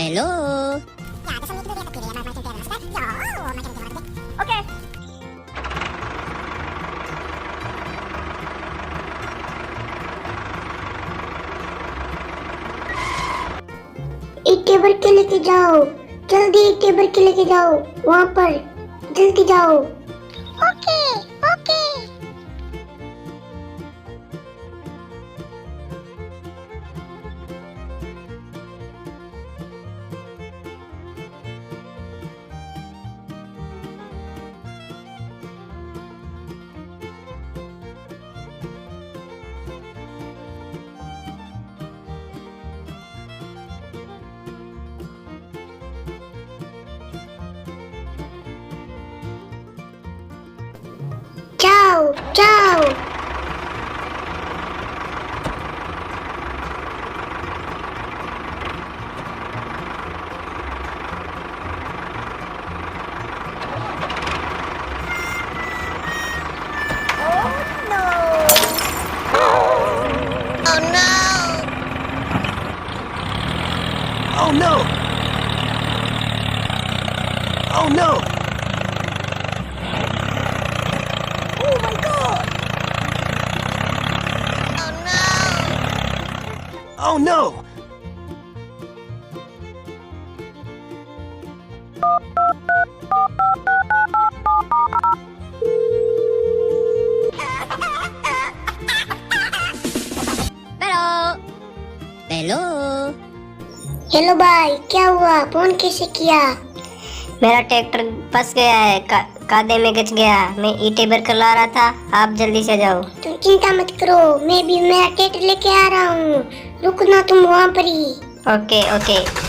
Hello. Okay. ईंटें भर के लेके जाओ, जल्दी ईंटें भर के लेके जाओ, वहाँ पर जल्दी जाओ। Okay okay. जाओ जाओ। Oh no! Oh no! Oh my god! Oh no! Hello. Hello. Hello भाई, क्या हुआ? फोन कैसे किया? मेरा ट्रैक्टर फंस गया है, कादे में गच गया। मैं ईंटें भर कर ला रहा था, आप जल्दी से जाओ। तुम चिंता मत करो, मैं भी मेरा ट्रैक्टर लेके आ रहा हूँ। रुकना तुम वहाँ पर ही। Okay okay.